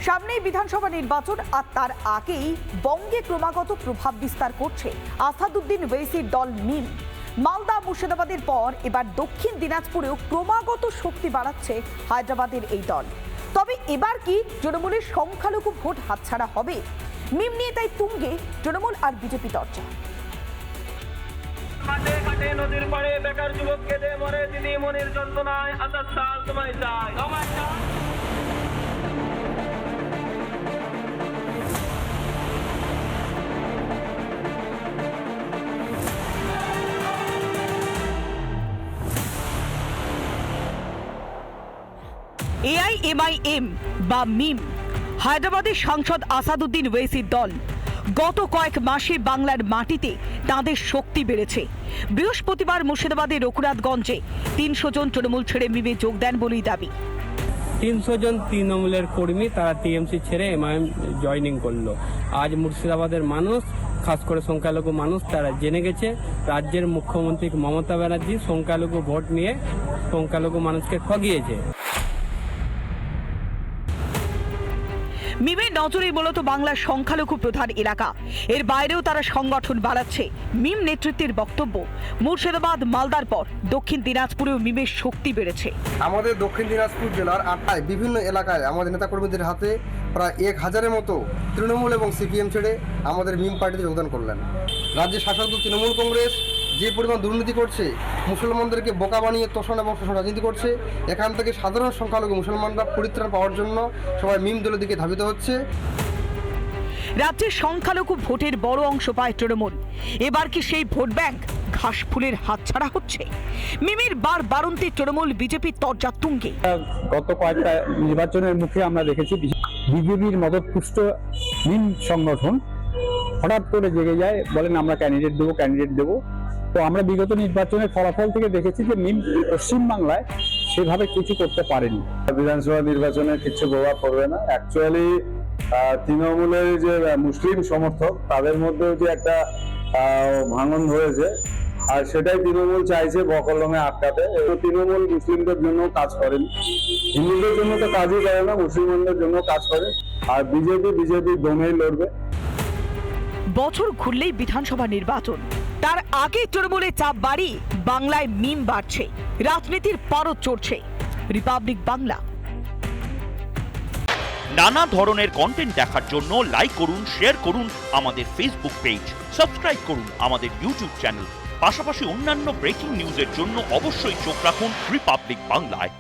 সামনেই বিধানসভা নির্বাচন আর তার আগেই বঙ্গে ক্রমাগত প্রভাব বিস্তার করছে আসাদুদ্দিন ওয়েসির দল মিম। মালদা মুর্শিদাবাদের পর এবার দক্ষিণ দিনাজপুরেও ক্রমাগত শক্তি বাড়াচ্ছে হায়দ্রাবাদের এই দল। তবে এবার কি তৃণমূলের সংখ্যালঘু ভোট হাতছাড়া হবে? মিম নিয়ে তাই তুঙ্গে তৃণমূল আর বিজেপি চর্চা। ঘাটে ঘাটে নদীর পাড়ে বেকার যুবক কেঁদে মরে দিদি মনির যন্ত্রণায় আসাদ সাল তোমায় চাই। এআইএমআইএম বা মিম হায়দ্রাবাদের সাংসদ আসাদুদ্দিন ওয়েসির দল। গত কয়েক মাসে বাংলার মাটিতে তাদের শক্তি বেড়েছে। বৃহস্পতিবার মুর্শিদাবাদের রঘুনাথগঞ্জে ৩০০ জন তৃণমূল ছেড়ে মিমে যোগ দেন বলেই দাবি। ৩০০ জন তৃণমূলের কর্মী তারা টিএমসি ছেড়ে এমআইএম জয়েনিং করলো। আজ মুর্শিদাবাদের মানুষ, খাস করে সংখ্যালঘু মানুষ, তারা জেনে গেছে রাজ্যের মুখ্যমন্ত্রী মমতা ব্যানার্জি সংখ্যালঘু ভোট নিয়ে সংখ্যালঘু মানুষকে ঠগিয়েছে। মিমের নজরে মূলত বাংলার সংখ্যালঘু প্রধান এলাকা, এর বাইরেও তারা সংগঠন বাড়াচ্ছে। মিম নেতৃত্বের বক্তব্য, মুর্শিদাবাদ মালদার পর দক্ষিণ দিনাজপুরেও মিমের শক্তি বেড়েছে। আমাদের দক্ষিণ দিনাজপুর জেলার আটটায় বিভিন্ন এলাকায় আমাদের নেতাকর্মীদের হাতে প্রায় 1000-এর মতো তৃণমূল এবং সিপিএম ছেড়ে আমাদের মিম পার্টিতে যোগদান করলেন। রাজ্যের শাসক দল তৃণমূল কংগ্রেস যে পরিমাণ দুর্নীতি করছে, মুসলমানদেরকে বোকা বানিয়ে তোষণ এবং শোষণ রাজনীতি করছে, এখান থেকে সাধারণ সংখ্যালঘু মুসলমানরা পরিত্রাণ পাওয়ার জন্য সবাই মিম দলের দিকে ধাবিত হচ্ছে। রাজ্যের সংখ্যালঘু ভোটের বড় অংশ পায় তৃণমূল। এবার কি সেই ভোট ব্যাংক ঘাস ফুলের হাতছাড়া হচ্ছে? মিমের বারবারন্তে তৃণমূল বিজেপির তরজা তুঙ্গে। গত কয়েকটা নির্বাচনের মুখে আমরা দেখেছি বিজেপির মদতপুষ্ট মিম সংগঠন হঠাৎ করে জেগে যায়, বলেন আমরা ক্যান্ডিডেট দেবো। তো আমরা বিগত নির্বাচনের ফলাফল থেকে দেখেছি যে মিম পশ্চিমবাংলায় সেভাবে কিছু করতে পারেনি। বিধানসভা নির্বাচনে কিছু প্রভাব পড়বে না। অ্যাকচুয়ালি তৃণমূলের যে মুসলিম সমর্থক তাদের মধ্যেও যে একটা ভাঙন হয়েছে, আর সেটাই তৃণমূল চাইছে বকলমে আটকাতে। তৃণমূল মুসলিমদের জন্য কাজ করেন, হিন্দুদের জন্য তো কাজই করে না, মুসলমানদের জন্য কাজ করে। আর বিজেপি দমেই লড়বে। বছর ঘুরলেই বিধানসভা নির্বাচন, তার আগে তৃণমূলের চাপ বাড়ি বাংলায় মিম বাড়ছে, রাজনীতির পারদ চড়ছে। রিপাবলিক বাংলা। নানা ধরনের কন্টেন্ট দেখার জন্য লাইক করুন, শেয়ার করুন আমাদের ফেসবুক পেজ, সাবস্ক্রাইব করুন আমাদের ইউটিউব চ্যানেল। পাশাপাশি অন্যান্য ব্রেকিং নিউজের জন্য অবশ্যই চোখ রাখুন রিপাবলিক বাংলায়।